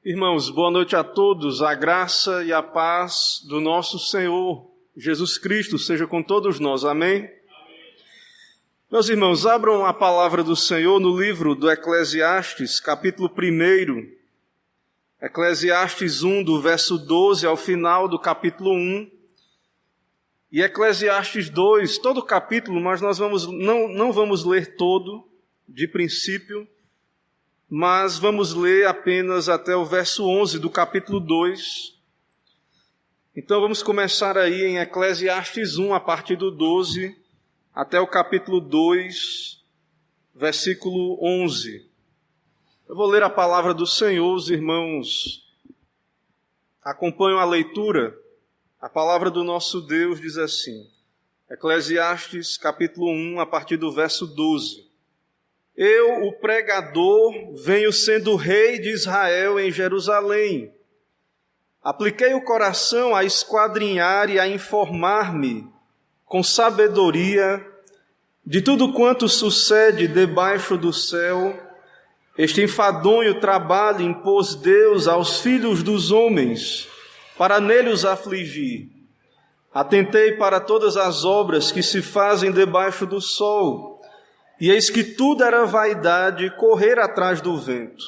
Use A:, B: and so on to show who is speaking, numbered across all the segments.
A: Irmãos, boa noite a todos. A graça e a paz do nosso Senhor Jesus Cristo seja com todos nós. Amém? Meus irmãos, abram a palavra do Senhor no livro do Eclesiastes, capítulo 1. Eclesiastes 1, do verso 12 ao final do capítulo 1. E Eclesiastes 2, todo o capítulo, mas nós não vamos ler todo de princípio, mas vamos ler apenas até o verso 11 do capítulo 2. Então vamos começar aí em Eclesiastes 1, a partir do 12, até o capítulo 2, versículo 11. Eu vou ler a palavra do Senhor, os irmãos acompanham a leitura. A palavra do nosso Deus diz assim, Eclesiastes capítulo 1, a partir do verso 12. Eu, o pregador, venho sendo rei de Israel em Jerusalém. Apliquei o coração a esquadrinhar e a informar-me com sabedoria de tudo quanto sucede debaixo do céu. Este enfadonho trabalho impôs Deus aos filhos dos homens, para nele os afligir. Atentei para todas as obras que se fazem debaixo do sol, e eis que tudo era vaidade, correr atrás do vento.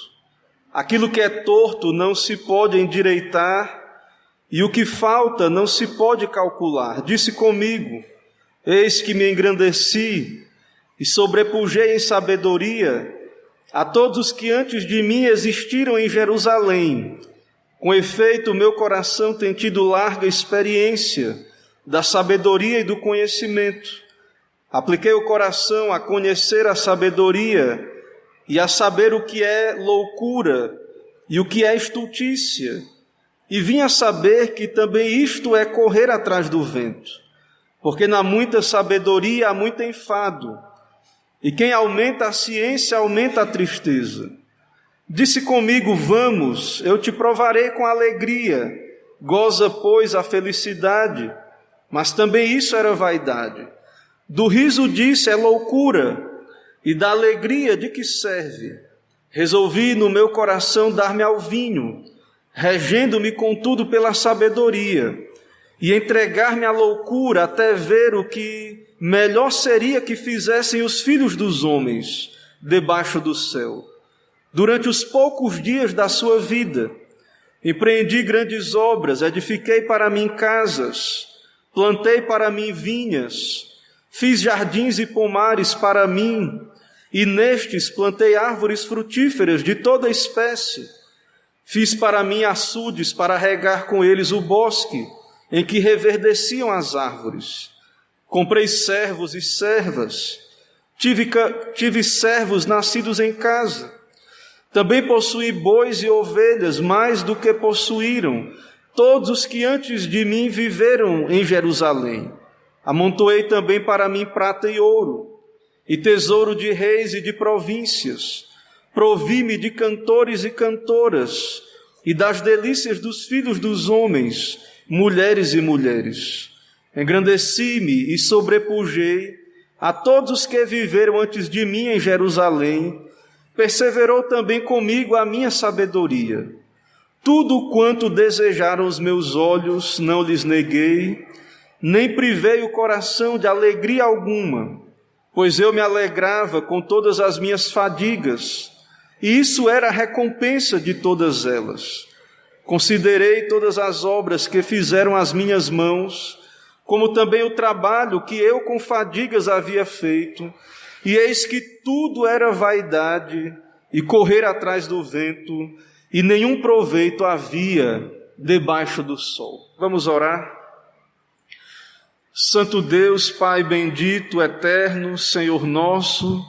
A: Aquilo que é torto não se pode endireitar, e o que falta não se pode calcular. Disse comigo, eis que me engrandeci, e sobrepujei em sabedoria a todos os que antes de mim existiram em Jerusalém. Com efeito, meu coração tem tido larga experiência da sabedoria e do conhecimento. Apliquei o coração a conhecer a sabedoria e a saber o que é loucura e o que é estultícia. E vim a saber que também isto é correr atrás do vento. Porque na muita sabedoria há muito enfado, e quem aumenta a ciência aumenta a tristeza. Disse comigo, vamos, eu te provarei com alegria, goza, pois, a felicidade. Mas também isso era vaidade. Do riso disse, é loucura, e da alegria de que serve? Resolvi no meu coração dar-me ao vinho, regendo-me contudo pela sabedoria, e entregar-me à loucura até ver o que melhor seria que fizessem os filhos dos homens debaixo do céu. Durante os poucos dias da sua vida, empreendi grandes obras, edifiquei para mim casas, plantei para mim vinhas, fiz jardins e pomares para mim, e nestes plantei árvores frutíferas de toda espécie. Fiz para mim açudes para regar com eles o bosque, em que reverdeciam as árvores. Comprei servos e servas, tive servos nascidos em casa. Também possuí bois e ovelhas, mais do que possuíram todos os que antes de mim viveram em Jerusalém. Amontoei também para mim prata e ouro, e tesouro de reis e de províncias. Provi-me de cantores e cantoras, e das delícias dos filhos dos homens, mulheres e mulheres. Engrandeci-me e sobrepujei a todos os que viveram antes de mim em Jerusalém. Perseverou também comigo a minha sabedoria. Tudo quanto desejaram os meus olhos não lhes neguei, nem privei o coração de alegria alguma, pois eu me alegrava com todas as minhas fadigas, e isso era a recompensa de todas elas. Considerei todas as obras que fizeram as minhas mãos, como também o trabalho que eu com fadigas havia feito, e eis que tudo era vaidade e correr atrás do vento, e nenhum proveito havia debaixo do sol. Vamos orar? Santo Deus, Pai bendito, eterno, Senhor nosso,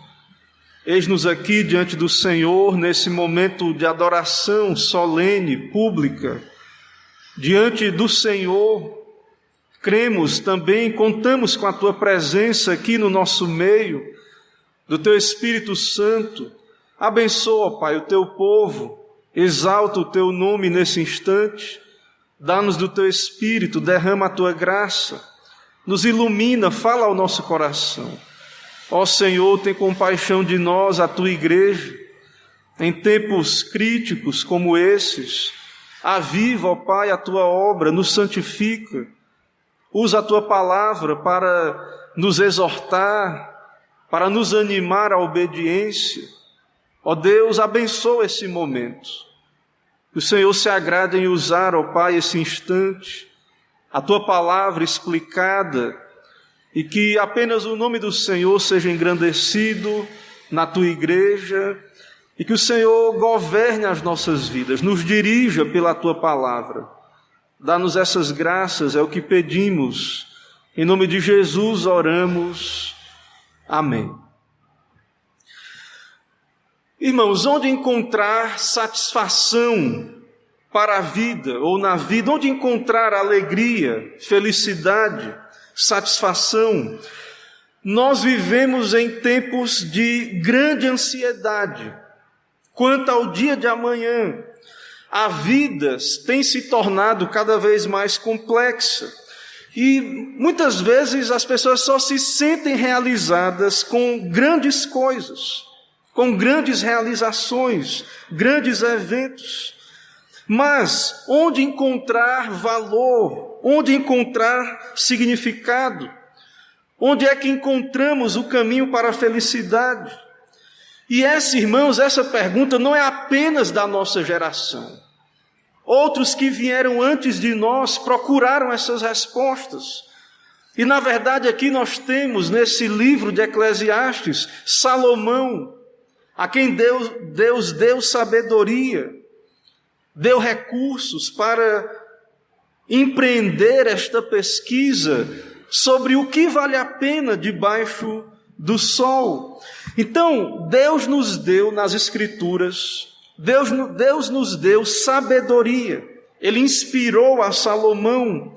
A: eis-nos aqui diante do Senhor, nesse momento de adoração solene, pública, diante do Senhor. Cremos também, contamos com a Tua presença aqui no nosso meio, do Teu Espírito Santo. Abençoa, Pai, o Teu povo, exalta o Teu nome nesse instante, dá-nos do Teu Espírito, derrama a Tua graça, nos ilumina, fala ao nosso coração. Ó Senhor, tem compaixão de nós, a Tua igreja, Em tempos críticos como esses, aviva, ó Pai, a Tua obra, nos santifica. Usa a Tua palavra para nos exortar, para nos animar à obediência. Ó Deus, abençoa esse momento. Que o Senhor se agrade em usar, ó Pai, esse instante, a Tua palavra explicada, e que apenas o nome do Senhor seja engrandecido na Tua igreja, e que o Senhor governe as nossas vidas, nos dirija pela Tua palavra. Dá-nos essas graças, é o que pedimos. Em nome de Jesus oramos. Amém. Irmãos, onde encontrar satisfação para a vida ou na vida? Onde encontrar alegria, felicidade, satisfação? Nós vivemos em tempos de grande ansiedade quanto ao dia de amanhã. A vida tem se tornado cada vez mais complexa e muitas vezes as pessoas só se sentem realizadas com grandes coisas, com grandes realizações, grandes eventos. Mas onde encontrar valor? Onde encontrar significado? Onde é que encontramos o caminho para a felicidade? E irmãos, essa pergunta não é apenas da nossa geração. Outros que vieram antes de nós procuraram essas respostas. E na verdade aqui nós temos nesse livro de Eclesiastes, Salomão, a quem Deus deu sabedoria, deu recursos para empreender esta pesquisa sobre o que vale a pena debaixo do sol. Então, Deus nos deu nas Escrituras, Deus nos deu sabedoria. Ele inspirou a Salomão.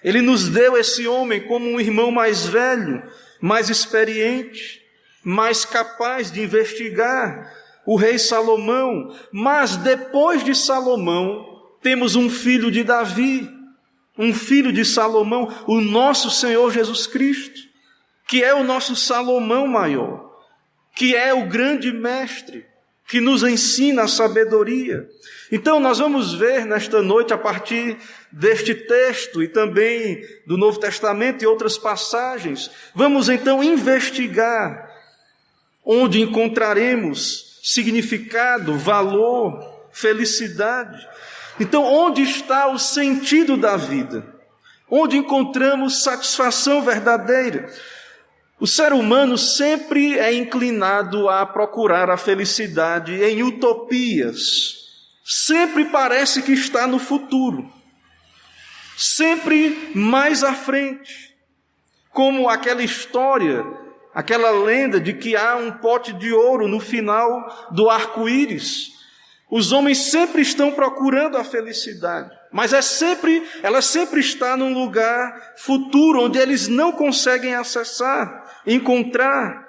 A: Ele nos deu esse homem como um irmão mais velho, mais experiente, mais capaz de investigar, o rei Salomão. Mas depois de Salomão, temos um filho de Davi, um filho de Salomão, o nosso Senhor Jesus Cristo, que é o nosso Salomão maior, que é o grande mestre, que nos ensina a sabedoria. Então nós vamos ver nesta noite, a partir deste texto e também do Novo Testamento e outras passagens, vamos então investigar onde encontraremos significado, valor, felicidade. Então, onde está o sentido da vida? Onde encontramos satisfação verdadeira? O ser humano sempre é inclinado a procurar a felicidade em utopias. Sempre parece que está no futuro. Sempre mais à frente. Como aquela história, aquela lenda de que há um pote de ouro no final do arco-íris. Os homens sempre estão procurando a felicidade, mas ela sempre está num lugar futuro, onde eles não conseguem acessar, encontrar.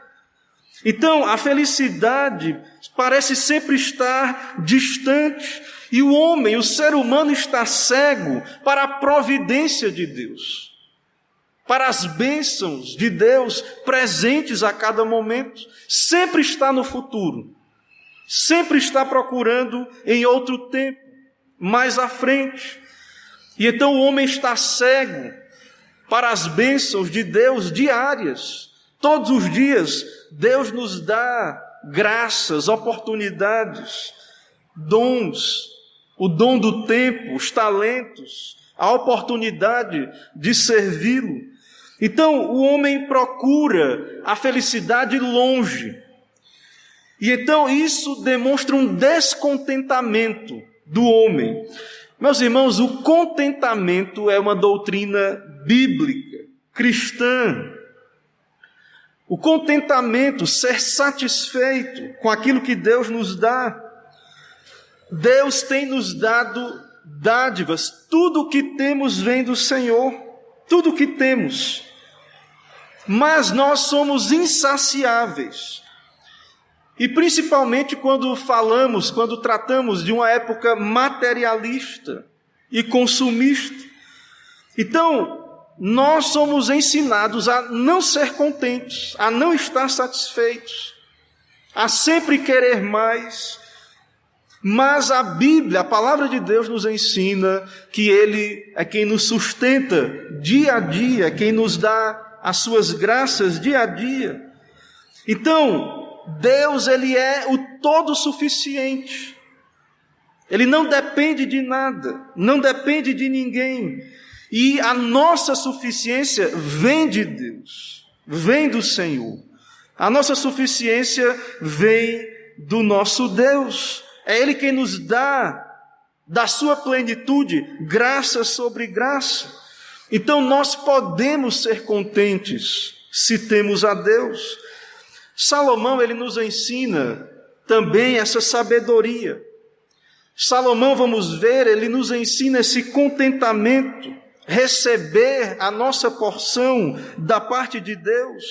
A: Então, a felicidade parece sempre estar distante, e o homem, o ser humano, está cego para a providência de Deus, para as bênçãos de Deus presentes a cada momento. Sempre está no futuro, sempre está procurando em outro tempo, mais à frente. E então o homem está cego para as bênçãos de Deus diárias. Todos os dias Deus nos dá graças, oportunidades, dons, o dom do tempo, os talentos, a oportunidade de servi-lo. Então o homem procura a felicidade longe. E então isso demonstra um descontentamento do homem. Meus irmãos, o contentamento é uma doutrina bíblica, cristã. O contentamento, ser satisfeito com aquilo que Deus nos dá. Deus tem nos dado dádivas, tudo o que temos vem do Senhor, tudo o que temos. Mas nós somos insaciáveis. E principalmente quando tratamos de uma época materialista e consumista. Então, nós somos ensinados a não ser contentes, a não estar satisfeitos, a sempre querer mais. Mas a Bíblia, a palavra de Deus nos ensina que Ele é quem nos sustenta dia a dia, quem nos dá as suas graças dia a dia. Então, Deus, Ele é o todo suficiente. Ele não depende de nada, não depende de ninguém. E a nossa suficiência vem de Deus, vem do Senhor. A nossa suficiência vem do nosso Deus. É Ele quem nos dá, da sua plenitude, graça sobre graça. Então nós podemos ser contentes se temos a Deus. Salomão, ele nos ensina também essa sabedoria. Salomão, vamos ver, ele nos ensina esse contentamento, receber a nossa porção da parte de Deus.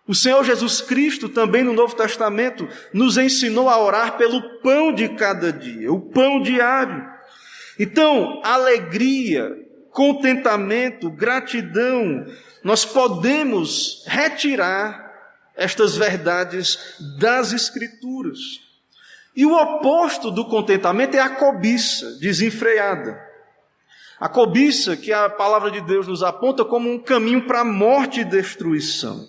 A: O Senhor Jesus Cristo, também no Novo Testamento, nos ensinou a orar pelo pão de cada dia, o pão diário. Então, alegria, contentamento, gratidão, nós podemos retirar estas verdades das Escrituras. E o oposto do contentamento é a cobiça desenfreada. A cobiça que a palavra de Deus nos aponta como um caminho para a morte e destruição.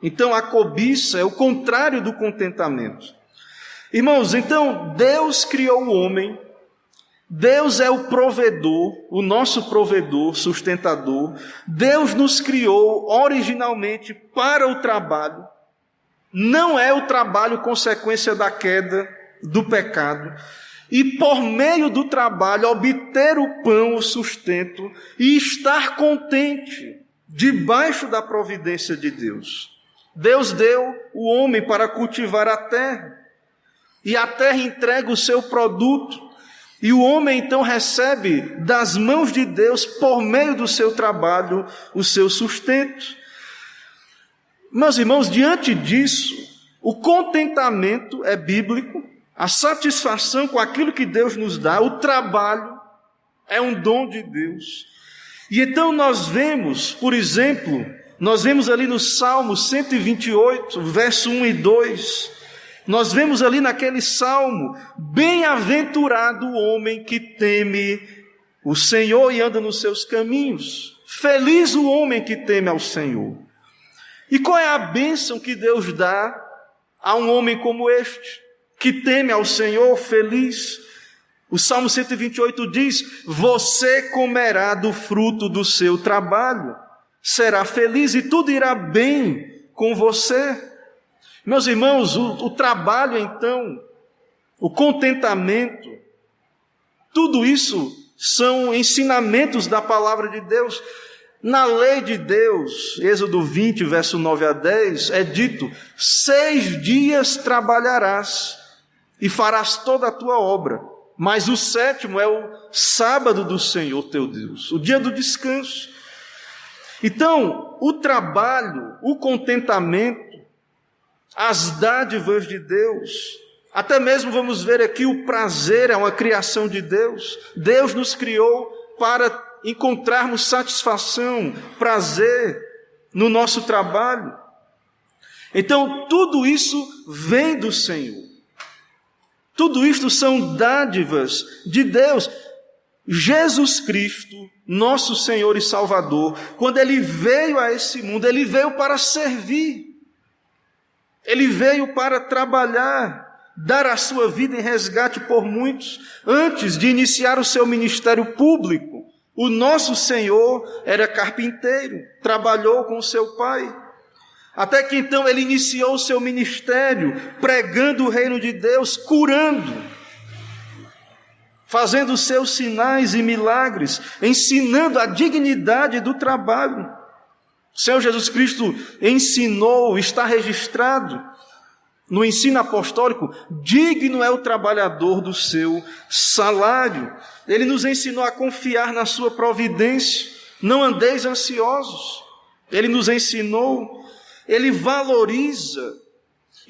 A: Então a cobiça é o contrário do contentamento. Irmãos, então Deus criou o homem, Deus é o provedor, o nosso provedor, sustentador. Deus nos criou originalmente para o trabalho. Não é o trabalho consequência da queda, do pecado. E por meio do trabalho obter o pão, o sustento e estar contente debaixo da providência de Deus. Deus deu o homem para cultivar a terra, e a terra entrega o seu produto, e o homem então recebe das mãos de Deus, por meio do seu trabalho, o seu sustento. Meus irmãos, diante disso, o contentamento é bíblico, a satisfação com aquilo que Deus nos dá, o trabalho é um dom de Deus. E então nós vemos, por exemplo, nós vemos ali no Salmo 128, verso 1 e 2, nós vemos ali naquele Salmo: bem-aventurado o homem que teme o Senhor e anda nos seus caminhos. Feliz o homem que teme ao Senhor. E qual é a bênção que Deus dá a um homem como este, que teme ao Senhor? Feliz. O Salmo 128 diz: você comerá do fruto do seu trabalho, será feliz e tudo irá bem com você. Meus irmãos, o trabalho então, o contentamento, tudo isso são ensinamentos da palavra de Deus. Na lei de Deus, Êxodo 20, verso 9 a 10, é dito: 6 dias trabalharás e farás toda a tua obra, mas o 7º é o sábado do Senhor teu Deus, o dia do descanso. Então, o trabalho, o contentamento, as dádivas de Deus, até mesmo vamos ver aqui o prazer, é uma criação de Deus. Deus nos criou para encontrarmos satisfação, prazer no nosso trabalho. Então, tudo isso vem do Senhor. Tudo isto são dádivas de Deus. Jesus Cristo, nosso Senhor e Salvador, quando Ele veio a esse mundo, Ele veio para servir. Ele veio para trabalhar, dar a sua vida em resgate por muitos. Antes de iniciar o seu ministério público, o nosso Senhor era carpinteiro, trabalhou com seu pai. Até que então ele iniciou o seu ministério, pregando o reino de Deus, curando, fazendo seus sinais e milagres, ensinando a dignidade do trabalho. O Senhor Jesus Cristo ensinou, está registrado no ensino apostólico: digno é o trabalhador do seu salário. Ele nos ensinou a confiar na sua providência, não andeis ansiosos. Ele nos ensinou, ele valoriza,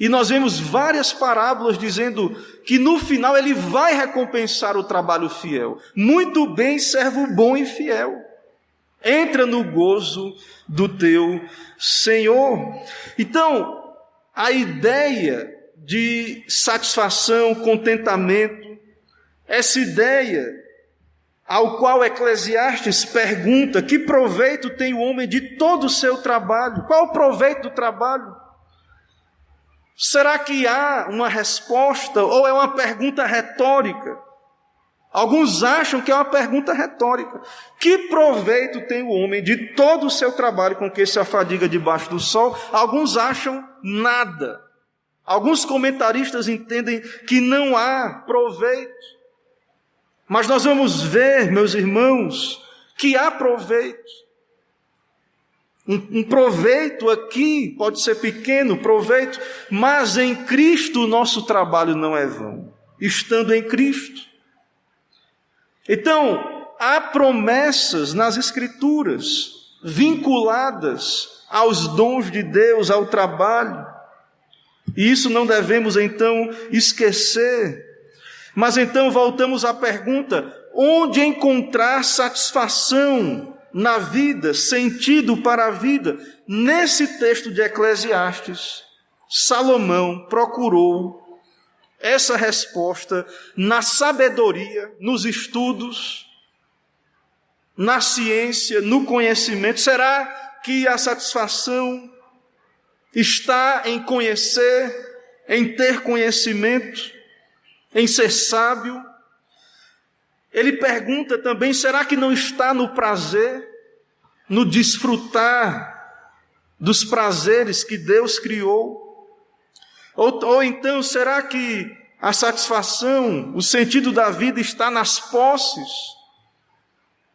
A: e nós vemos várias parábolas dizendo que no final ele vai recompensar o trabalho fiel. Muito bem, servo bom e fiel, entra no gozo do teu Senhor. Então, a ideia de satisfação, contentamento, essa ideia ao qual Eclesiastes pergunta: que proveito tem o homem de todo o seu trabalho? Qual o proveito do trabalho? Será que há uma resposta ou é uma pergunta retórica? Alguns acham que é uma pergunta retórica. Que proveito tem o homem de todo o seu trabalho com que se afadiga debaixo do sol? Alguns acham nada. Alguns comentaristas entendem que não há proveito. Mas nós vamos ver, meus irmãos, que há proveito. Um proveito aqui pode ser pequeno, proveito, mas em Cristo o nosso trabalho não é vão, estando em Cristo. Então, há promessas nas Escrituras vinculadas aos dons de Deus, ao trabalho, e isso não devemos então esquecer. Mas então voltamos à pergunta: onde encontrar satisfação na vida, sentido para a vida? Nesse texto de Eclesiastes, Salomão procurou essa resposta na sabedoria, nos estudos, na ciência, no conhecimento. Será que a satisfação está em conhecer, em ter conhecimento, em ser sábio? Ele pergunta também: será que não está no prazer, no desfrutar dos prazeres que Deus criou? Ou então, será que a satisfação, o sentido da vida está nas posses?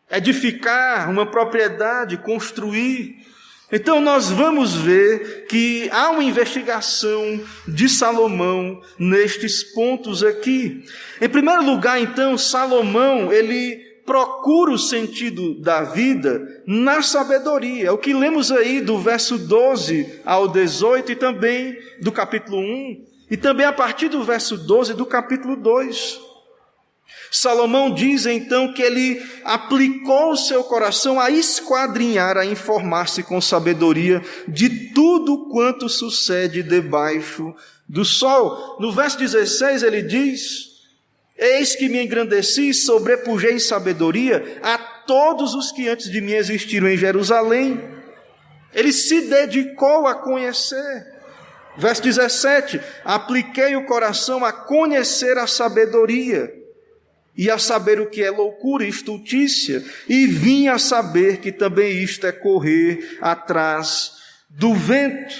A: Edificar uma propriedade, construir. Então nós vamos ver que há uma investigação de Salomão nestes pontos aqui. Em primeiro lugar, então, Salomão, ele procura o sentido da vida na sabedoria. O que lemos aí do verso 12 ao 18 e também do capítulo 1, e também a partir do verso 12 do capítulo 2. Salomão diz então que ele aplicou o seu coração a esquadrinhar, a informar-se com sabedoria de tudo quanto sucede debaixo do sol. No verso 16 ele diz: eis que me engrandeci e sobrepujei em sabedoria a todos os que antes de mim existiram em Jerusalém. Ele se dedicou a conhecer. Verso 17: apliquei o coração a conhecer a sabedoria e a saber o que é loucura e estultícia, e vim a saber que também isto é correr atrás do vento.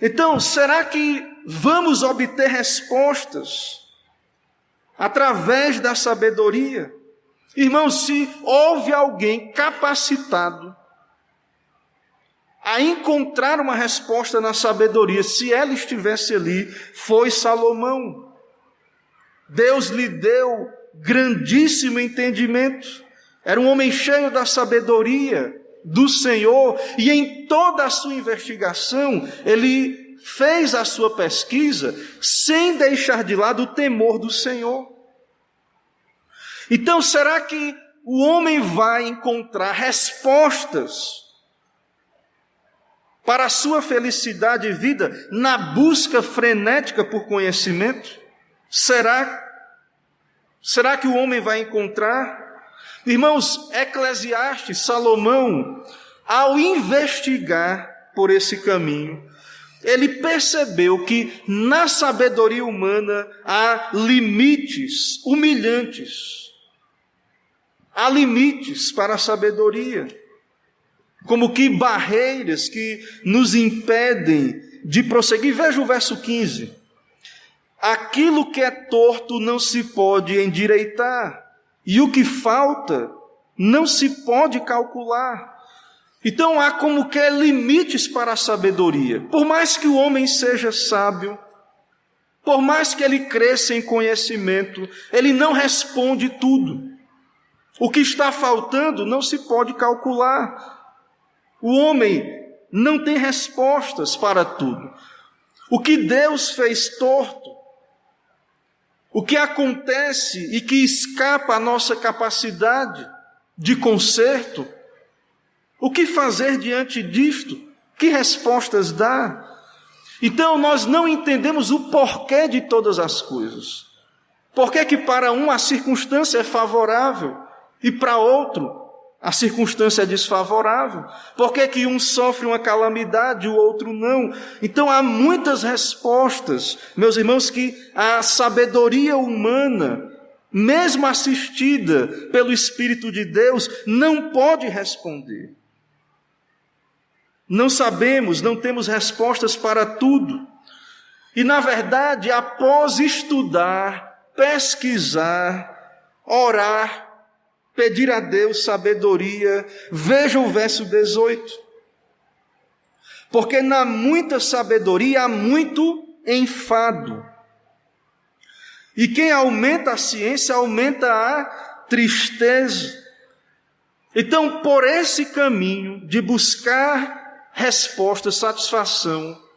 A: Então, será que vamos obter respostas através da sabedoria? Irmãos, se houve alguém capacitado a encontrar uma resposta na sabedoria, se ela estivesse ali, foi Salomão. Deus lhe deu grandíssimo entendimento. Era um homem cheio da sabedoria do Senhor, e em toda a sua investigação, ele fez a sua pesquisa sem deixar de lado o temor do Senhor. Então, será que o homem vai encontrar respostas para a sua felicidade e vida na busca frenética por conhecimento? Será que o homem vai encontrar? Irmãos, Eclesiastes, Salomão, ao investigar por esse caminho, ele percebeu que na sabedoria humana há limites humilhantes. Há limites para a sabedoria, como que barreiras que nos impedem de prosseguir. Veja o verso 15. Aquilo que é torto não se pode endireitar, e o que falta não se pode calcular. Então há como que limites para a sabedoria. Por mais que o homem seja sábio, por mais que ele cresça em conhecimento, ele não responde tudo. O que está faltando não se pode calcular. O homem não tem respostas para tudo. O que Deus fez torto, o que acontece e que escapa à nossa capacidade de conserto, o que fazer diante disto? Que respostas dar? Então nós não entendemos o porquê de todas as coisas. Por que que para um a circunstância é favorável e para outro a circunstância é desfavorável? Por que que um sofre uma calamidade e o outro não? Então há muitas respostas, meus irmãos, que a sabedoria humana, mesmo assistida pelo Espírito de Deus, não pode responder. Não sabemos, não temos respostas para tudo. E, na verdade, após estudar, pesquisar, orar, pedir a Deus sabedoria, veja o verso 18. Porque na muita sabedoria há muito enfado. E quem aumenta a ciência, aumenta a tristeza. Então, por esse caminho de buscar resposta, satisfação,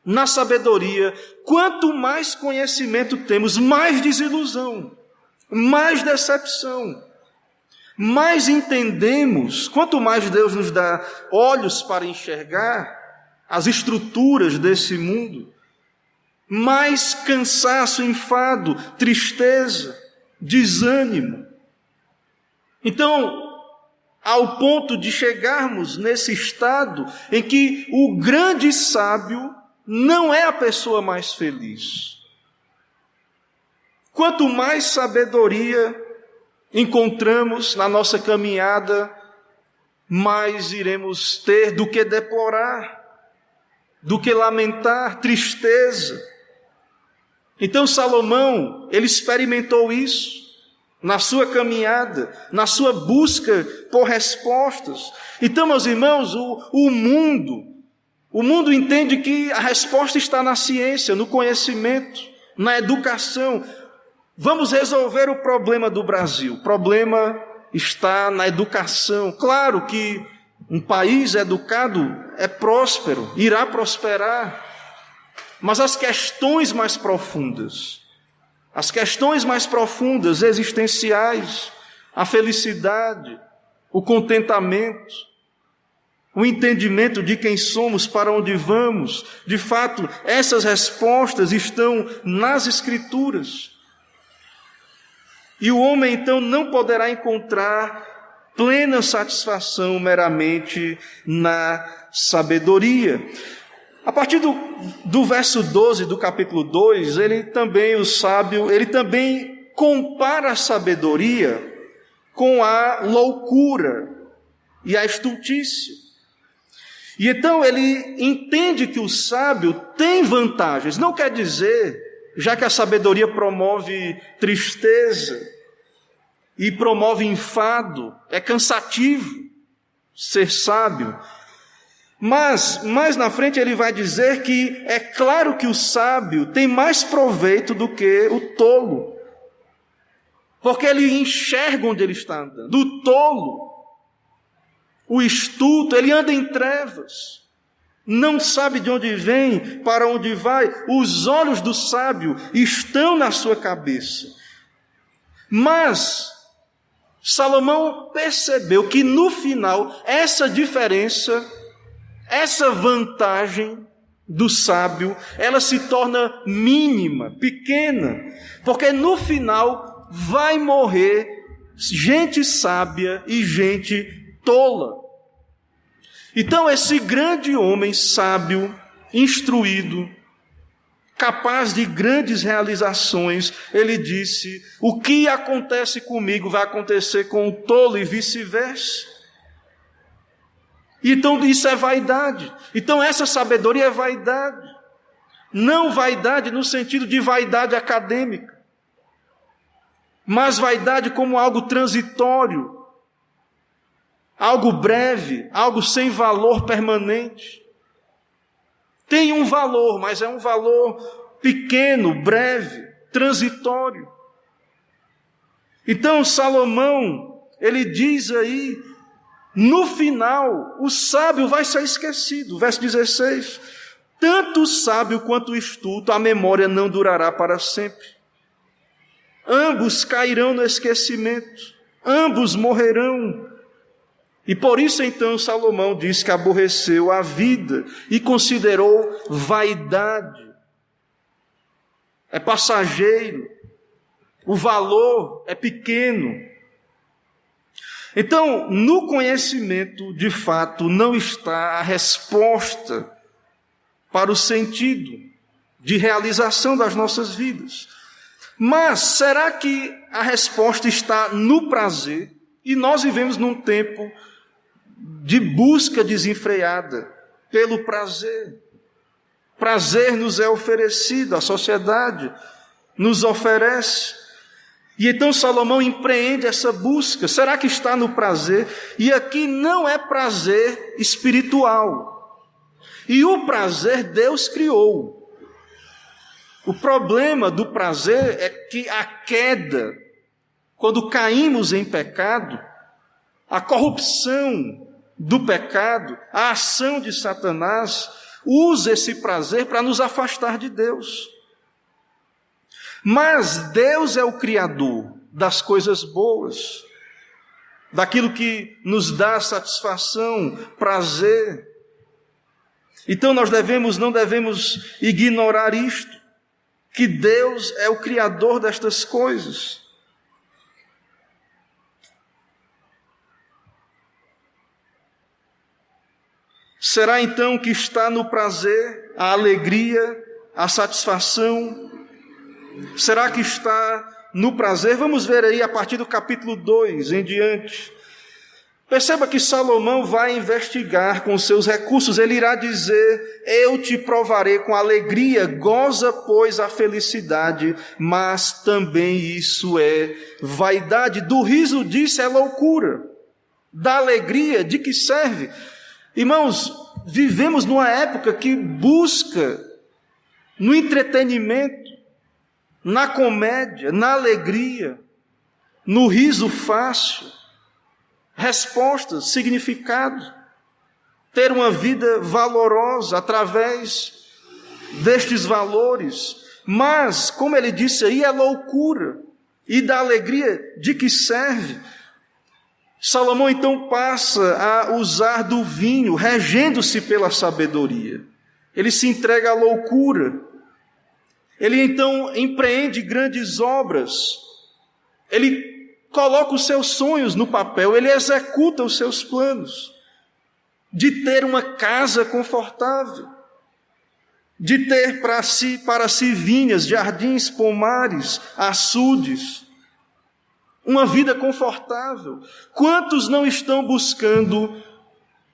A: na sabedoria, quanto mais conhecimento temos, mais desilusão, mais decepção, mais entendemos. Quanto mais Deus nos dá olhos para enxergar as estruturas desse mundo, mais cansaço, enfado, tristeza, desânimo. Então, ao ponto de chegarmos nesse estado em que o grande sábio não é a pessoa mais feliz. Quanto mais sabedoria encontramos na nossa caminhada, mais iremos ter do que deplorar, do que lamentar, tristeza. Então Salomão, ele experimentou isso na sua caminhada, na sua busca por respostas. Então, meus irmãos, o mundo entende que a resposta está na ciência, no conhecimento, na educação. Vamos resolver o problema do Brasil. O problema está na educação. Claro que um país educado é próspero, irá prosperar. Mas as questões mais profundas, existenciais, a felicidade, o contentamento, o entendimento de quem somos, para onde vamos, de fato, essas respostas estão nas Escrituras. E o homem, então, não poderá encontrar plena satisfação meramente na sabedoria. A partir do verso 12 do capítulo 2, o sábio também compara a sabedoria com a loucura e a estultícia. E então ele entende que o sábio tem vantagens. Não quer dizer, já que a sabedoria promove tristeza e promove enfado, é cansativo ser sábio. Mas, mais na frente, ele vai dizer que é claro que o sábio tem mais proveito do que o tolo, porque ele enxerga onde ele está andando. O tolo, o estulto, ele anda em trevas, não sabe de onde vem, para onde vai. Os olhos do sábio estão na sua cabeça. Mas Salomão percebeu que no final, essa diferença, essa vantagem do sábio, ela se torna mínima, pequena, porque no final vai morrer gente sábia e gente tola. Então esse grande homem sábio, instruído, capaz de grandes realizações, ele disse: o que acontece comigo vai acontecer com o tolo e vice-versa. Então isso é vaidade. Então essa sabedoria é vaidade. Não vaidade no sentido de vaidade acadêmica, mas vaidade como algo transitório, algo breve, algo sem valor permanente. Tem um valor, mas é um valor pequeno, breve, transitório. Então Salomão, ele diz aí, no final, o sábio vai ser esquecido. Verso 16. Tanto o sábio quanto o estulto, a memória não durará para sempre. Ambos cairão no esquecimento. Ambos morrerão. E por isso então Salomão diz que aborreceu a vida e considerou vaidade. É passageiro. o valor é pequeno. Então, no conhecimento, de fato, não está a resposta para o sentido de realização das nossas vidas. Mas será que a resposta está no prazer? E nós vivemos num tempo de busca desenfreada pelo prazer. Prazer nos é oferecido, a sociedade nos oferece. E então Salomão empreende essa busca. Será que está no prazer? E aqui não é prazer espiritual. E o prazer Deus criou. O problema do prazer é que a queda, quando caímos em pecado, a corrupção do pecado, a ação de Satanás, usa esse prazer para nos afastar de Deus. Mas Deus é o Criador das coisas boas, daquilo que nos dá satisfação, prazer. Então nós não devemos ignorar isto, que Deus é o Criador destas coisas. Será então que está no prazer a alegria, a satisfação? Será que está no prazer? Vamos ver aí a partir do capítulo 2 em diante. Perceba que Salomão vai investigar com seus recursos. Ele irá dizer: eu te provarei com alegria, goza, pois, a felicidade, mas também isso é vaidade. Do riso disso é loucura. Da alegria, de que serve? Irmãos, vivemos numa época que busca no entretenimento, na comédia, na alegria, no riso fácil, respostas, significado, ter uma vida valorosa através destes valores. Mas, como ele disse aí, é loucura. E da alegria, de que serve? Salomão então passa a usar do vinho, regendo-se pela sabedoria. Ele se entrega à loucura. Ele então empreende grandes obras. Ele coloca os seus sonhos no papel, ele executa os seus planos de ter uma casa confortável, de ter para si vinhas, jardins, pomares, açudes, uma vida confortável. Quantos não estão buscando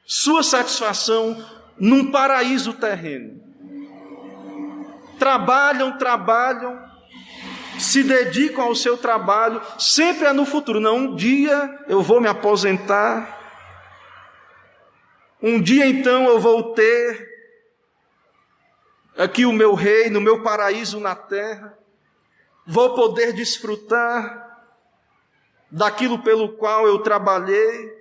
A: sua satisfação num paraíso terreno? Trabalham, se dedicam ao seu trabalho, sempre é no futuro. Não, um dia eu vou me aposentar, um dia então eu vou ter aqui o meu reino, o meu paraíso na terra, vou poder desfrutar daquilo pelo qual eu trabalhei.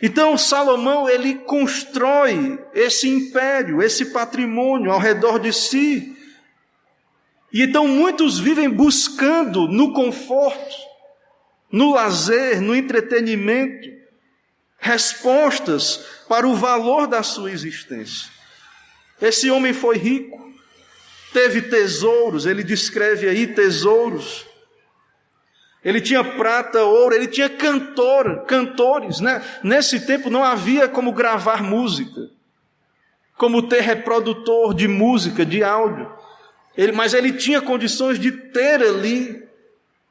A: Então Salomão, ele constrói esse império, esse patrimônio ao redor de si. E então muitos vivem buscando no conforto, no lazer, no entretenimento, respostas para o valor da sua existência. Esse homem foi rico, teve tesouros, ele descreve aí tesouros. Ele tinha prata, ouro, ele tinha cantores, né? Nesse tempo não havia como gravar música, como ter reprodutor de música, de áudio. Mas ele tinha condições de ter ali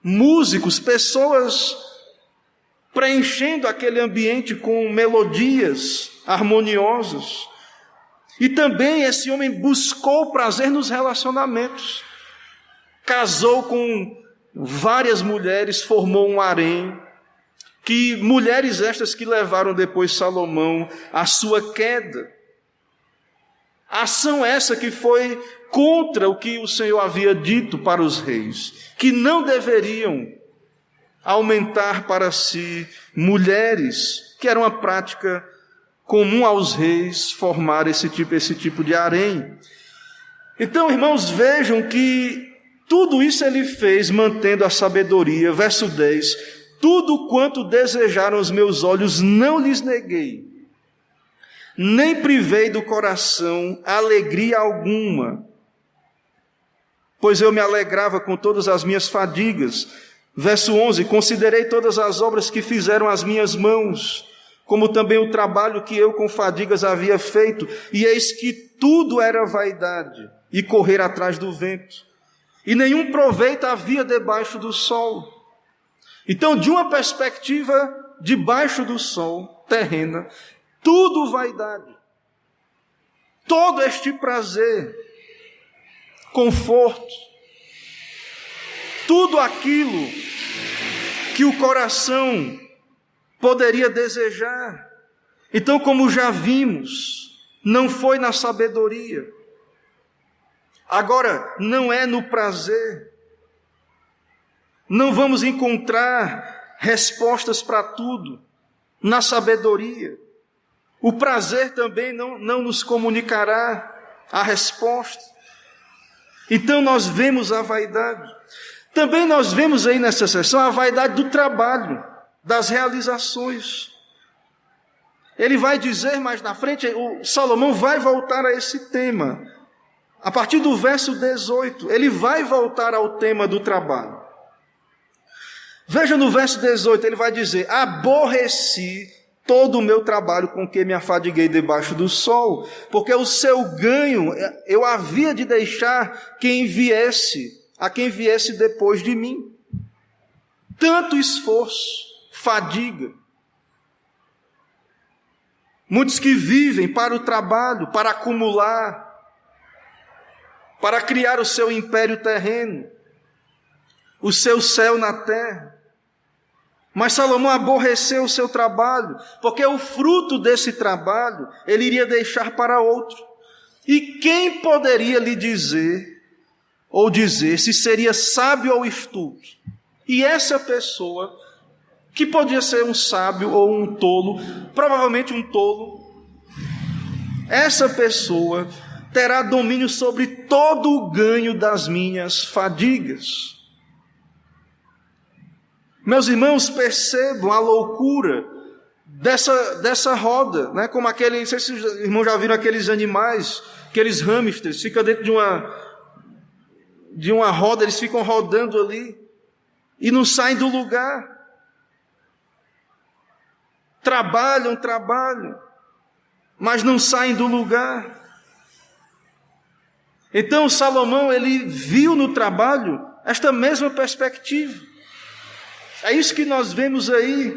A: músicos, pessoas preenchendo aquele ambiente com melodias harmoniosas. E também esse homem buscou prazer nos relacionamentos. Casou com várias mulheres, formou um harém, que mulheres estas que levaram depois Salomão à sua queda. Ação essa que foi contra o que o Senhor havia dito para os reis, que não deveriam aumentar para si mulheres, que era uma prática comum aos reis formar esse tipo de harém. Então, irmãos, vejam que tudo isso ele fez mantendo a sabedoria. Verso 10: tudo quanto desejaram os meus olhos não lhes neguei, nem privei do coração alegria alguma. pois eu me alegrava com todas as minhas fadigas. Verso 11, considerei todas as obras que fizeram as minhas mãos, como também o trabalho que eu com fadigas havia feito, e eis que tudo era vaidade e correr atrás do vento, e nenhum proveito havia debaixo do sol. Então, de uma perspectiva debaixo do sol, terrena, tudo vaidade, todo este prazer, conforto, tudo aquilo que o coração poderia desejar. Então, como já vimos, não foi na sabedoria. Agora, não é no prazer. Não vamos encontrar respostas para tudo na sabedoria. O prazer também não nos comunicará a resposta. Então nós vemos a vaidade. Também nós vemos aí nessa seção a vaidade do trabalho, das realizações. Ele vai dizer mais na frente, o Salomão vai voltar a esse tema. A partir do verso 18, ele vai voltar ao tema do trabalho. Veja no verso 18, ele vai dizer: aborreci todo o meu trabalho com que me afadiguei debaixo do sol, porque o seu ganho eu havia de deixar a quem viesse depois de mim. Tanto esforço, fadiga. Muitos que vivem para o trabalho, para acumular, para criar o seu império terreno, o seu céu na terra. Mas Salomão aborreceu o seu trabalho, porque o fruto desse trabalho ele iria deixar para outro. E quem poderia lhe dizer, ou dizer, se seria sábio ou estúpido? E essa pessoa, que podia ser um sábio ou um tolo, provavelmente um tolo, essa pessoa terá domínio sobre todo o ganho das minhas fadigas. Meus irmãos, percebam a loucura dessa roda, né? Como não sei se os irmãos já viram aqueles animais, aqueles hamsters, ficam dentro de uma roda, eles ficam rodando ali e não saem do lugar. Trabalham, mas não saem do lugar. Então Salomão, ele viu no trabalho esta mesma perspectiva. É isso que nós vemos aí.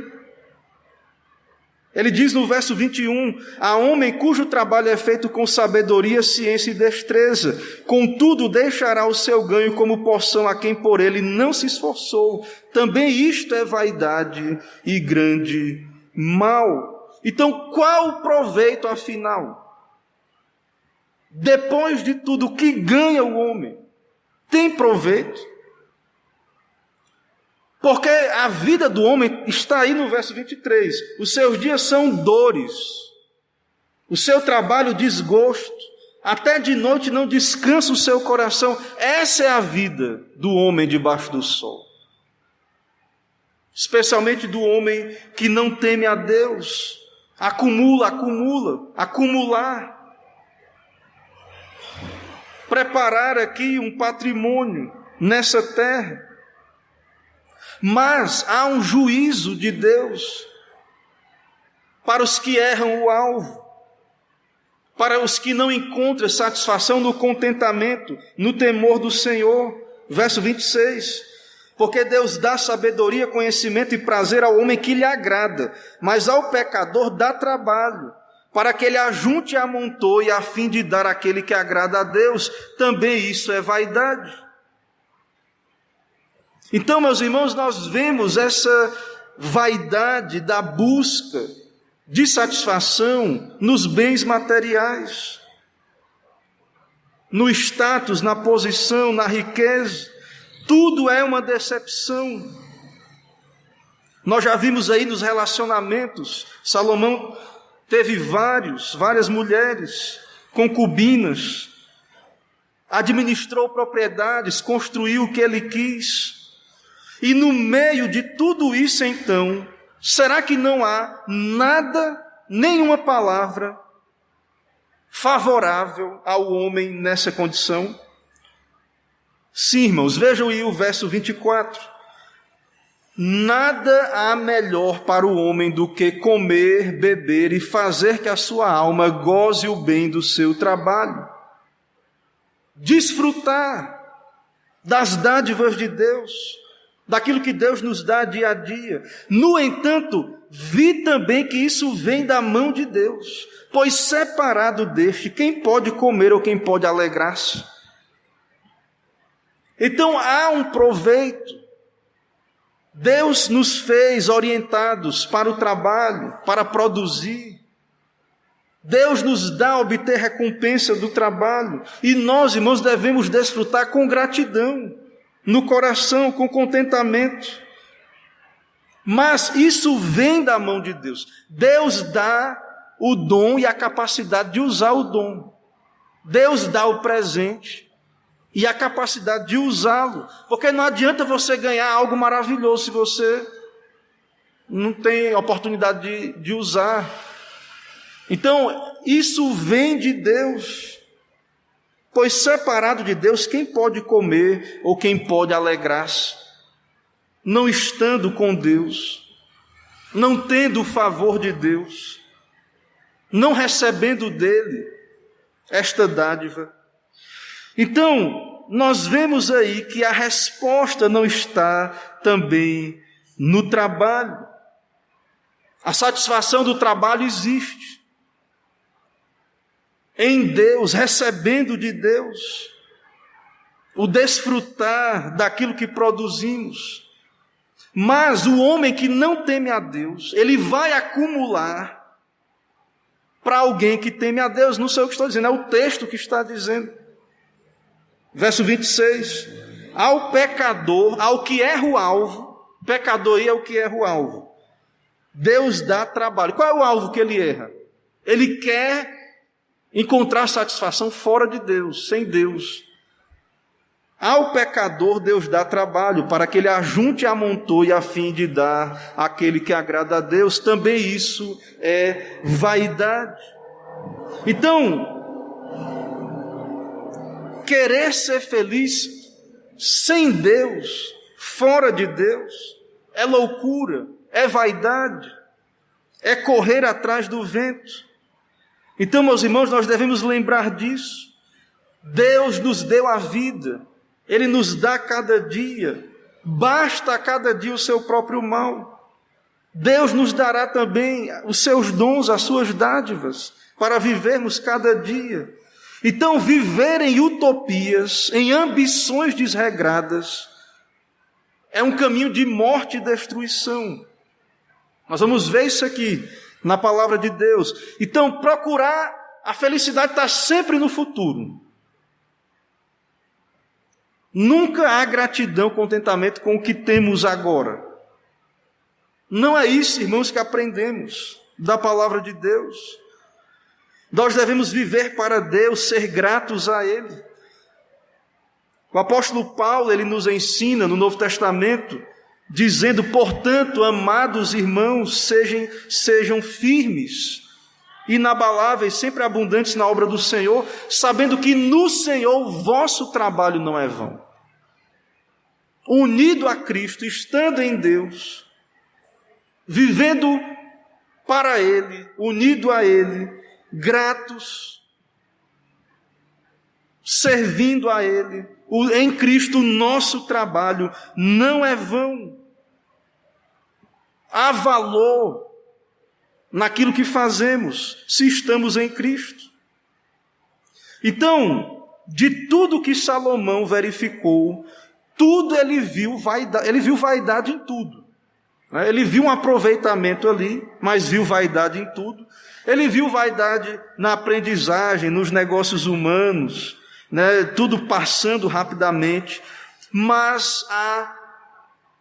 A: Ele diz no verso 21, há homem cujo trabalho é feito com sabedoria, ciência e destreza, contudo deixará o seu ganho como porção a quem por ele não se esforçou. Também isto é vaidade e grande mal. Então, qual o proveito afinal? Depois de tudo, o que ganha o homem? Tem proveito? Porque a vida do homem está aí no verso 23. Os seus dias são dores. O seu trabalho, desgosto. Até de noite não descansa o seu coração. Essa é a vida do homem debaixo do sol. Especialmente do homem que não teme a Deus. Acumular. Preparar aqui um patrimônio nessa terra. Mas há um juízo de Deus para os que erram o alvo, para os que não encontram satisfação no contentamento, no temor do Senhor. Verso 26, porque Deus dá sabedoria, conhecimento e prazer ao homem que lhe agrada, mas ao pecador dá trabalho, para que ele ajunte e amontoe, a fim de dar àquele que agrada a Deus. Também isso é vaidade. Então, meus irmãos, nós vemos essa vaidade da busca de satisfação nos bens materiais, no status, na posição, na riqueza. Tudo é uma decepção. Nós já vimos aí nos relacionamentos, Salomão teve várias mulheres, concubinas, administrou propriedades, construiu o que ele quis. E no meio de tudo isso, então, será que não há nada, nenhuma palavra favorável ao homem nessa condição? Sim, irmãos, vejam aí o verso 24. Nada há melhor para o homem do que comer, beber e fazer que a sua alma goze o bem do seu trabalho. Desfrutar das dádivas de Deus, daquilo que Deus nos dá dia a dia. No entanto, vi também que isso vem da mão de Deus, pois separado deste, quem pode comer ou quem pode alegrar-se? Então há um proveito. Deus nos fez orientados para o trabalho, para produzir. Deus nos dá a obter recompensa do trabalho. E nós, irmãos, devemos desfrutar com gratidão, no coração, com contentamento. Mas isso vem da mão de Deus. Deus dá o dom e a capacidade de usar o dom. Deus dá o presente e a capacidade de usá-lo. Porque não adianta você ganhar algo maravilhoso se você não tem oportunidade de usar. Então, isso vem de Deus. Pois separado de Deus, quem pode comer ou quem pode alegrar-se? Não estando com Deus, não tendo o favor de Deus, não recebendo dele esta dádiva. Então, nós vemos aí que a resposta não está também no trabalho. A satisfação do trabalho existe em Deus, recebendo de Deus, o desfrutar daquilo que produzimos. Mas o homem que não teme a Deus, ele vai acumular para alguém que teme a Deus. Não sei o que estou dizendo, é o texto que está dizendo. Verso 26, ao pecador, ao que erra o alvo, pecador aí é o que erra o alvo, Deus dá trabalho. Qual é o alvo que ele erra? Ele quer encontrar satisfação fora de Deus, sem Deus. Ao pecador Deus dá trabalho, para que ele ajunte e amontoe a fim de dar àquele que agrada a Deus. Também isso é vaidade. Então, querer ser feliz sem Deus, fora de Deus, é loucura, é vaidade, é correr atrás do vento. Então, meus irmãos, nós devemos lembrar disso. Deus nos deu a vida, Ele nos dá cada dia, basta a cada dia o seu próprio mal. Deus nos dará também os seus dons, as suas dádivas, para vivermos cada dia. Então, viver em utopias, em ambições desregradas, é um caminho de morte e destruição. Nós vamos ver isso aqui na palavra de Deus. Então, procurar a felicidade está sempre no futuro. Nunca há gratidão, contentamento com o que temos agora. Não é isso, irmãos, que aprendemos da palavra de Deus. Nós devemos viver para Deus, ser gratos a Ele. O apóstolo Paulo, ele nos ensina no Novo Testamento, dizendo, portanto, amados irmãos, sejam firmes, inabaláveis, sempre abundantes na obra do Senhor, sabendo que no Senhor o vosso trabalho não é vão. Unido a Cristo, estando em Deus, vivendo para Ele, unido a Ele, gratos, servindo a Ele, em Cristo o nosso trabalho não é vão. Há valor naquilo que fazemos, se estamos em Cristo. Então, de tudo que Salomão verificou, tudo ele viu vaidade em tudo. Ele viu um aproveitamento ali, mas viu vaidade em tudo. Ele viu vaidade na aprendizagem, nos negócios humanos, tudo passando rapidamente, mas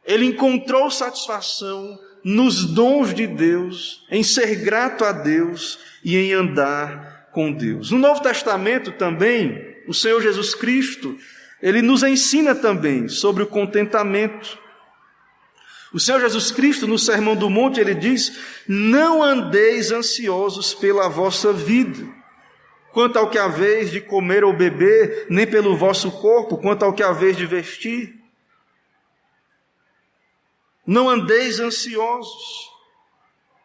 A: ele encontrou satisfação nos dons de Deus, em ser grato a Deus e em andar com Deus. No Novo Testamento também, o Senhor Jesus Cristo, Ele nos ensina também sobre o contentamento. O Senhor Jesus Cristo, no Sermão do Monte, Ele diz, não andeis ansiosos pela vossa vida, quanto ao que haveis de comer ou beber, nem pelo vosso corpo, quanto ao que haveis de vestir. Não andeis ansiosos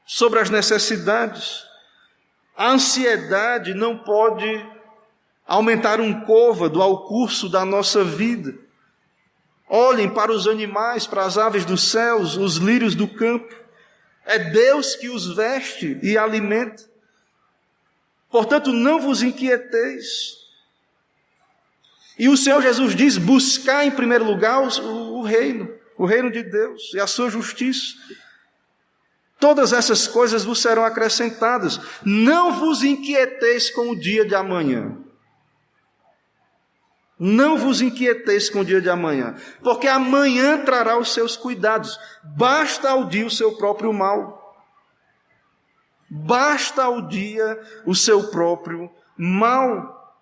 A: sobre as necessidades. A ansiedade não pode aumentar um côvado ao curso da nossa vida. Olhem para os animais, para as aves dos céus, os lírios do campo. É Deus que os veste e alimenta. Portanto, não vos inquieteis. E o Senhor Jesus diz: buscar em primeiro lugar o reino de Deus e a sua justiça. Todas essas coisas vos serão acrescentadas. Não vos inquieteis com o dia de amanhã. Não vos inquieteis com o dia de amanhã, porque amanhã trará os seus cuidados. Basta ao dia o seu próprio mal. Basta ao dia o seu próprio mal.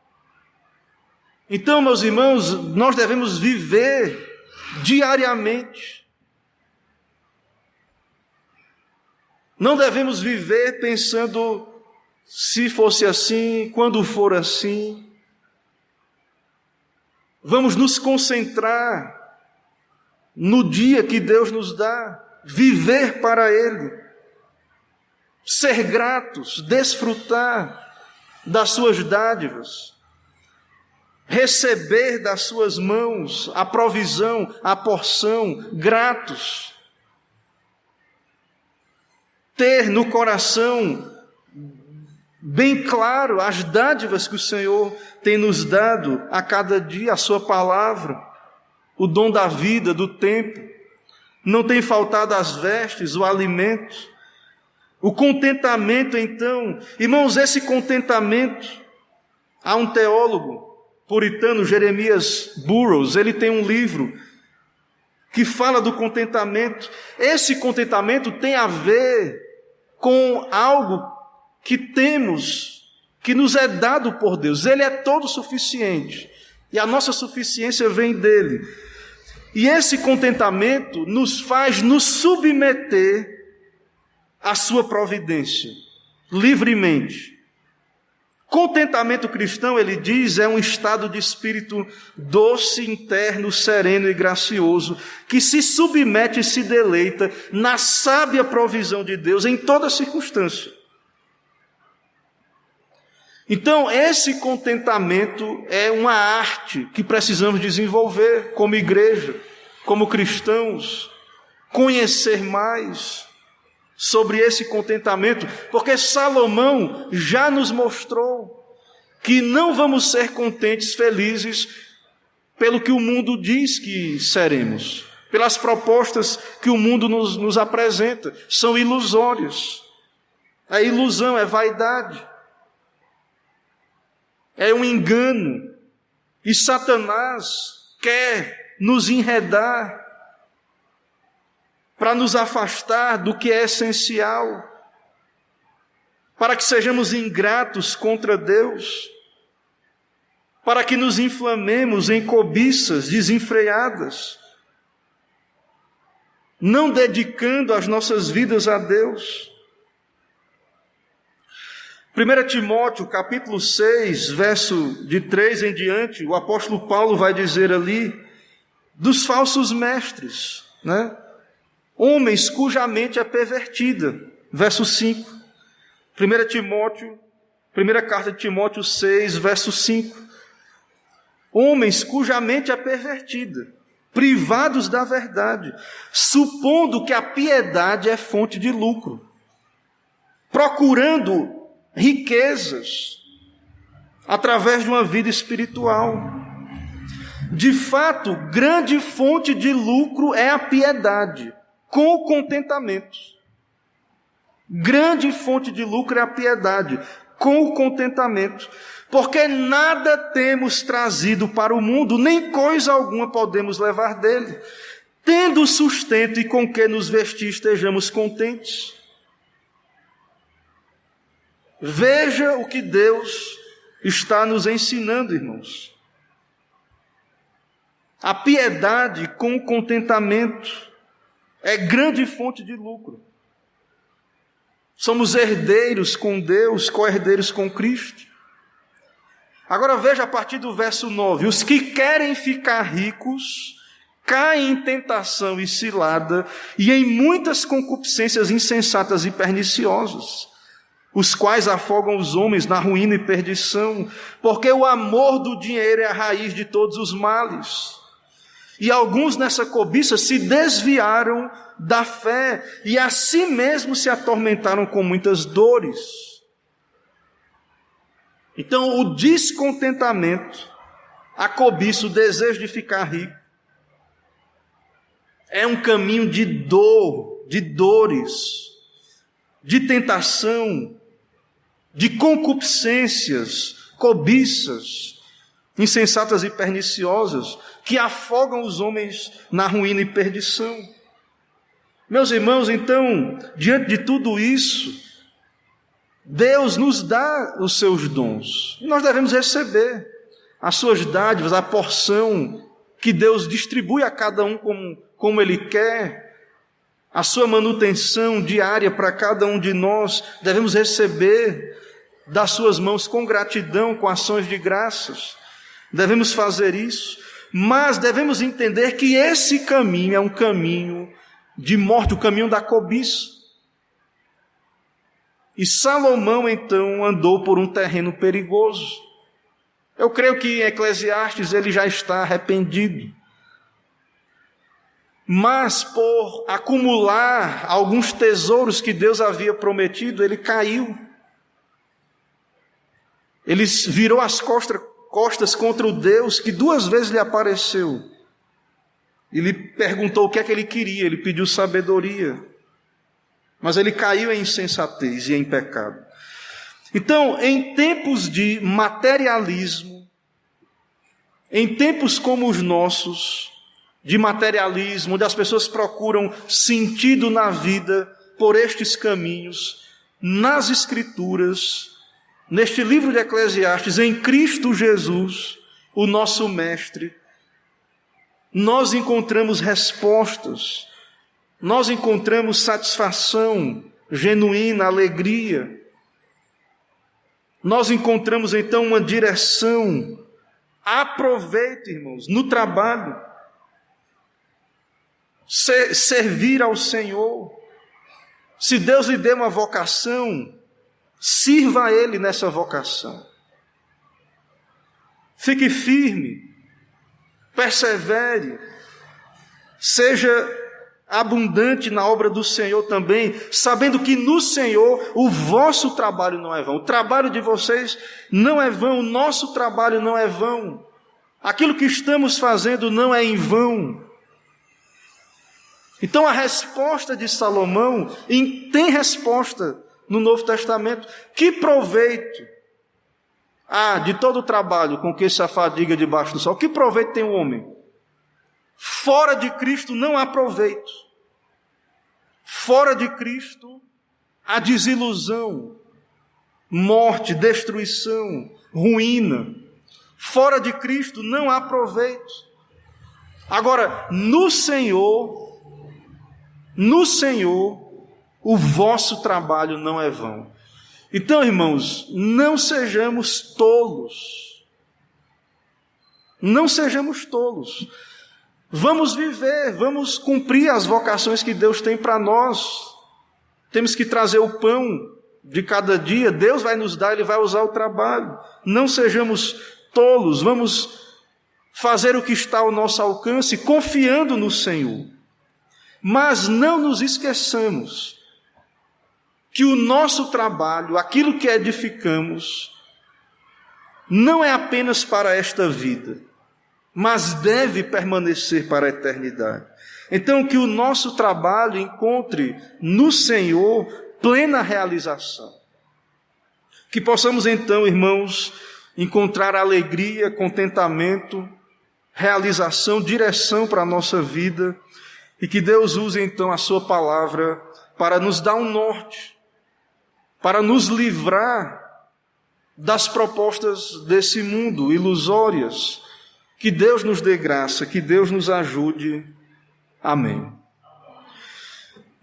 A: Então, meus irmãos, nós devemos viver diariamente. Não devemos viver pensando, se fosse assim, quando for assim. Vamos nos concentrar no dia que Deus nos dá, viver para Ele, ser gratos, desfrutar das suas dádivas, receber das suas mãos a provisão, a porção, gratos, ter no coração bem claro as dádivas que o Senhor tem nos dado a cada dia, a sua palavra, o dom da vida, do tempo. Não tem faltado as vestes, o alimento. O contentamento, então, irmãos, esse contentamento, há um teólogo puritano, Jeremias Burroughs, ele tem um livro que fala do contentamento. Esse contentamento tem a ver com algo que temos, que nos é dado por Deus. Ele é todo suficiente, e a nossa suficiência vem dele. E esse contentamento nos faz nos submeter à sua providência, livremente. Contentamento cristão, ele diz, é um estado de espírito doce, interno, sereno e gracioso, que se submete e se deleita na sábia provisão de Deus em toda circunstância. Então, esse contentamento é uma arte que precisamos desenvolver como igreja, como cristãos, conhecer mais sobre esse contentamento, porque Salomão já nos mostrou que não vamos ser contentes, felizes, pelo que o mundo diz que seremos, pelas propostas que o mundo nos apresenta, são ilusórias. É ilusão, é vaidade. É um engano, e Satanás quer nos enredar para nos afastar do que é essencial, para que sejamos ingratos contra Deus, para que nos inflamemos em cobiças desenfreadas, não dedicando as nossas vidas a Deus. 1 Timóteo, capítulo 6, verso de 3 em diante, o apóstolo Paulo vai dizer ali, dos falsos mestres, né? Homens cuja mente é pervertida, verso 5. 1 Timóteo, primeira carta de Timóteo 6, verso 5. Homens cuja mente é pervertida, privados da verdade, supondo que a piedade é fonte de lucro, procurando riquezas através de uma vida espiritual. De fato, grande fonte de lucro é a piedade, com o contentamento. Grande fonte de lucro é a piedade, com o contentamento. Porque nada temos trazido para o mundo, nem coisa alguma podemos levar dele. Tendo sustento e com que nos vestir, estejamos contentes. Veja o que Deus está nos ensinando, irmãos. A piedade com o contentamento é grande fonte de lucro. Somos herdeiros com Deus, co-herdeiros com Cristo. Agora veja a partir do verso 9: os que querem ficar ricos caem em tentação e cilada e em muitas concupiscências insensatas e perniciosas, os quais afogam os homens na ruína e perdição, porque o amor do dinheiro é a raiz de todos os males. E alguns nessa cobiça se desviaram da fé e a si mesmos se atormentaram com muitas dores. Então, o descontentamento, a cobiça, o desejo de ficar rico, é um caminho de dor, de dores, de tentação, de concupiscências, cobiças, insensatas e perniciosas, que afogam os homens na ruína e perdição. Meus irmãos, então, diante de tudo isso, Deus nos dá os seus dons. E nós devemos receber as suas dádivas, a porção que Deus distribui a cada um como Ele quer, a sua manutenção diária para cada um de nós. Devemos receber das suas mãos com gratidão, com ações de graças. Devemos fazer isso, mas devemos entender que esse caminho é um caminho de morte, o caminho da cobiça. E Salomão, então, andou por um terreno perigoso. Eu creio que em Eclesiastes ele já está arrependido. Mas por acumular alguns tesouros que Deus havia prometido, ele caiu. Ele virou as costas contra o Deus que 2 vezes lhe apareceu. E lhe perguntou o que é que ele queria, ele pediu sabedoria. Mas ele caiu em insensatez e em pecado. Então, em tempos de materialismo, em tempos como os nossos, de materialismo, onde as pessoas procuram sentido na vida por estes caminhos, nas Escrituras, neste livro de Eclesiastes, em Cristo Jesus, o nosso Mestre, nós encontramos respostas, nós encontramos satisfação genuína, alegria. Nós encontramos então uma direção. Aproveite, irmãos, no trabalho. Servir ao Senhor. Se Deus lhe deu uma vocação, sirva a Ele nessa vocação. Fique firme, persevere, seja abundante na obra do Senhor também, sabendo que no Senhor o vosso trabalho não é vão. O trabalho de vocês não é vão, o nosso trabalho não é vão. Aquilo que estamos fazendo não é em vão. Então a resposta de Salomão tem resposta no Novo Testamento. Que proveito há de todo o trabalho com que se afadiga debaixo do sol? Que proveito tem o homem? Fora de Cristo não há proveito. Fora de Cristo há desilusão, morte, destruição, ruína. Fora de Cristo não há proveito. Agora, no Senhor, o vosso trabalho não é vão. Então, irmãos, não sejamos tolos. Não sejamos tolos. Vamos viver, vamos cumprir as vocações que Deus tem para nós. Temos que trazer o pão de cada dia. Deus vai nos dar, Ele vai usar o trabalho. Não sejamos tolos, vamos fazer o que está ao nosso alcance, confiando no Senhor. Mas não nos esqueçamos que o nosso trabalho, aquilo que edificamos, não é apenas para esta vida, mas deve permanecer para a eternidade. Então, que o nosso trabalho encontre no Senhor plena realização. Que possamos então, irmãos, encontrar alegria, contentamento, realização, direção para a nossa vida, e que Deus use então a sua palavra para nos dar um norte, para nos livrar das propostas desse mundo ilusórias. Que Deus nos dê graça, que Deus nos ajude. Amém.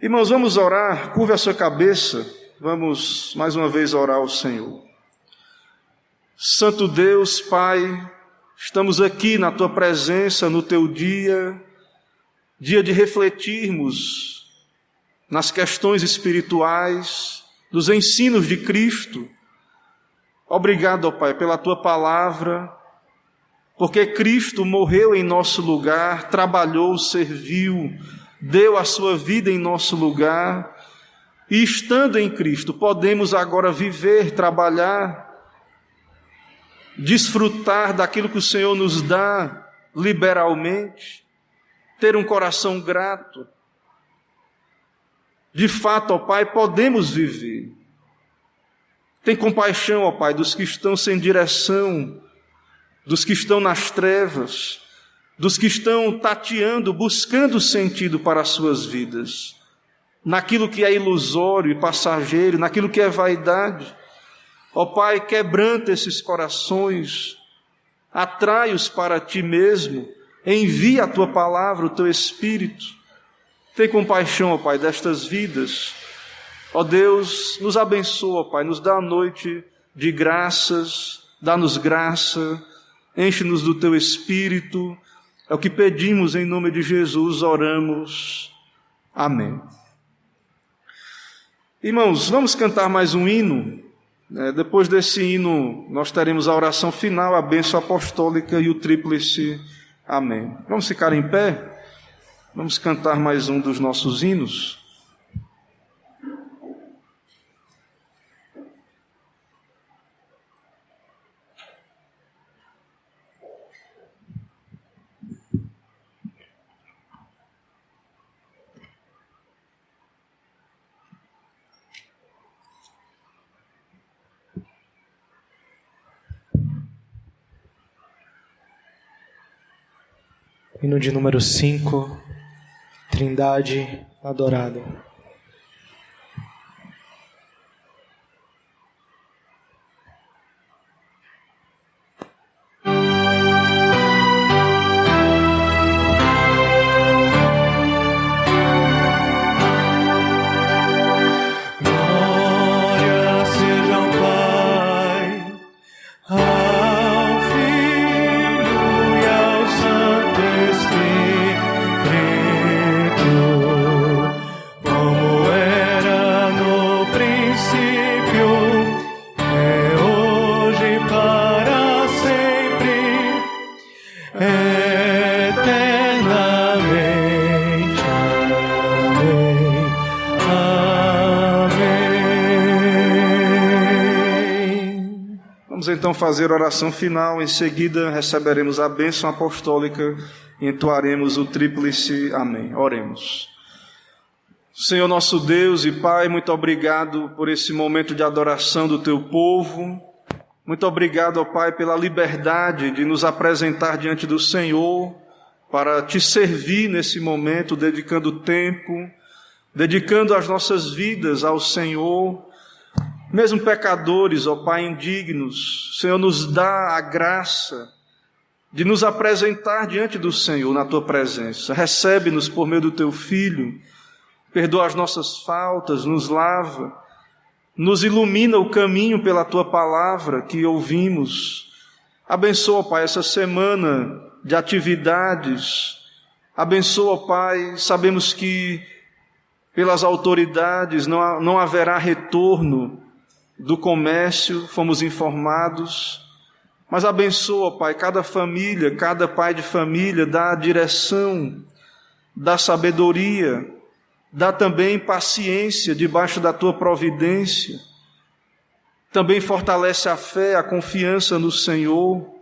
A: Irmãos, vamos orar, curve a sua cabeça, vamos mais uma vez orar ao Senhor. Santo Deus, Pai, estamos aqui na Tua presença, no Teu dia de refletirmos nas questões espirituais, dos ensinos de Cristo. Obrigado, ó Pai, pela Tua palavra, porque Cristo morreu em nosso lugar, trabalhou, serviu, deu a Sua vida em nosso lugar, e estando em Cristo, podemos agora viver, trabalhar, desfrutar daquilo que o Senhor nos dá liberalmente, ter um coração grato. De fato, ó Pai, podemos viver. Tem compaixão, ó Pai, dos que estão sem direção, dos que estão nas trevas, dos que estão tateando, buscando sentido para as suas vidas, naquilo que é ilusório e passageiro, naquilo que é vaidade. Ó Pai, quebranta esses corações, atrai-os para Ti mesmo, envia a Tua palavra, o Teu Espírito. Tem compaixão, ó Pai, destas vidas. Ó Deus, nos abençoa, ó Pai, nos dá a noite de graças, dá-nos graça, enche-nos do Teu Espírito. É o que pedimos em nome de Jesus, oramos. Amém. Irmãos, vamos cantar mais um hino. Depois desse hino, nós teremos a oração final, a bênção apostólica e o tríplice amém. Vamos ficar em pé? Vamos cantar mais um dos nossos hinos.
B: Hino de número 5, Trindade adorada.
A: Então fazer oração final, em seguida receberemos a bênção apostólica e entoaremos o tríplice amém. Oremos. Senhor nosso Deus e Pai, muito obrigado por esse momento de adoração do Teu povo. Muito obrigado, ó Pai, pela liberdade de nos apresentar diante do Senhor para Te servir nesse momento, dedicando tempo, dedicando as nossas vidas ao Senhor. Mesmo pecadores, ó Pai, indignos, o Senhor nos dá a graça de nos apresentar diante do Senhor na Tua presença. Recebe-nos por meio do Teu Filho, perdoa as nossas faltas, nos lava, nos ilumina o caminho pela Tua palavra que ouvimos. Abençoa, ó Pai, essa semana de atividades. Abençoa, ó Pai, sabemos que pelas autoridades não haverá retorno do comércio, fomos informados, mas abençoa, Pai, cada família, cada pai de família, dá a direção, dá sabedoria, dá também paciência debaixo da Tua providência, também fortalece a fé, a confiança no Senhor.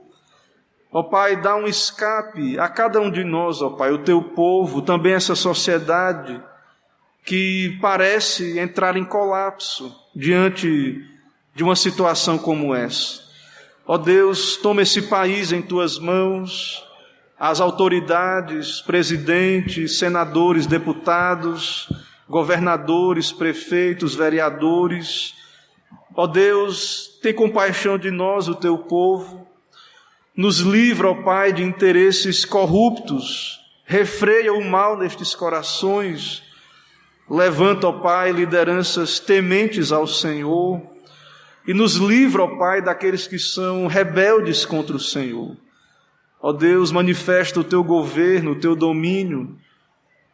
A: Ó Pai, dá um escape a cada um de nós, ó Pai, o Teu povo, também essa sociedade que parece entrar em colapso diante de uma situação como essa. Ó Deus, toma esse país em Tuas mãos, as autoridades, presidentes, senadores, deputados, governadores, prefeitos, vereadores. Ó Deus, tem compaixão de nós, o Teu povo, nos livra, ó Pai, de interesses corruptos, refreia o mal nestes corações. Levanta, ó Pai, lideranças tementes ao Senhor. e nos livra, ó Pai, daqueles que são rebeldes contra o Senhor. Ó Deus, manifesta o teu governo, o teu domínio.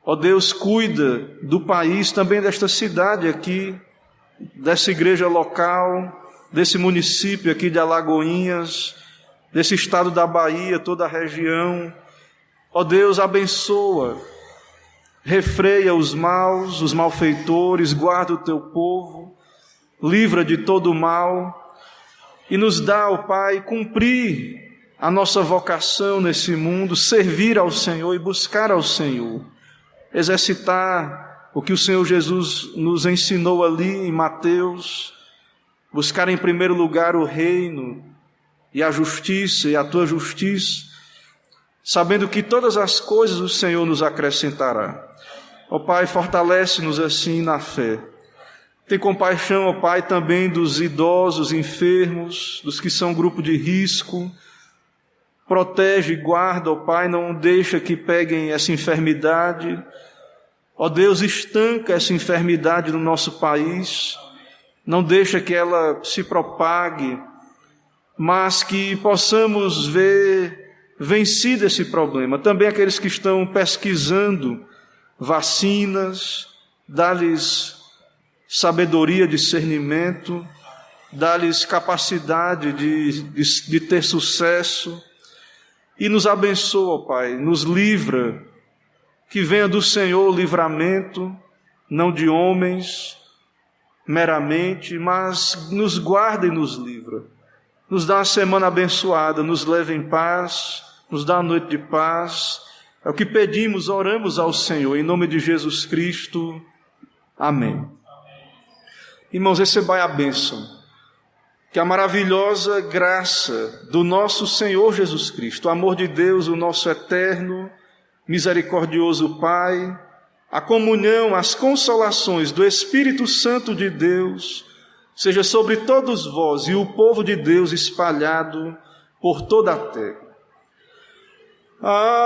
A: Ó Deus, cuida do país, também desta cidade aqui, dessa igreja local, desse município aqui de Alagoinhas, desse estado da Bahia, toda a região. Ó Deus, abençoa, refreia os maus, os malfeitores, guarda o teu povo, livra de todo o mal e nos dá, ó Pai, cumprir a nossa vocação nesse mundo, servir ao Senhor e buscar ao Senhor, exercitar o que o Senhor Jesus nos ensinou ali em Mateus, buscar em primeiro lugar o reino e a justiça e a tua justiça, sabendo que todas as coisas o Senhor nos acrescentará. Ó Pai, fortalece-nos assim na fé. Tem compaixão, ó Pai, também dos idosos, enfermos, dos que são grupo de risco. Protege e guarda, ó Pai, não deixa que peguem essa enfermidade. Ó Deus, estanca essa enfermidade no nosso país. Não deixa que ela se propague, mas que possamos ver vencido esse problema. Também aqueles que estão pesquisando vacinas, dá-lhes sabedoria, discernimento, dá-lhes capacidade de ter sucesso e nos abençoa, ó Pai, nos livra, que venha do Senhor o livramento, não de homens meramente, mas nos guarda e nos livra. Nos dá uma semana abençoada, nos leva em paz, nos dá uma noite de paz. É o que pedimos, oramos ao Senhor, em nome de Jesus Cristo. Amém. Irmãos, recebai a bênção. Que a maravilhosa graça do nosso Senhor Jesus Cristo, o amor de Deus, o nosso eterno, misericordioso Pai, a comunhão, as consolações do Espírito Santo de Deus, seja sobre todos vós e o povo de Deus espalhado por toda a terra. Amém.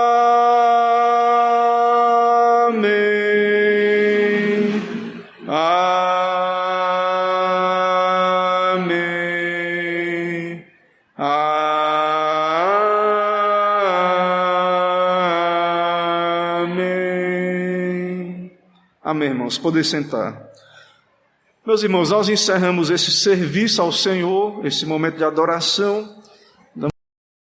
A: Amém. Amém. Amém, irmãos. Podem sentar. Meus irmãos, nós encerramos esse serviço ao Senhor, esse momento de adoração,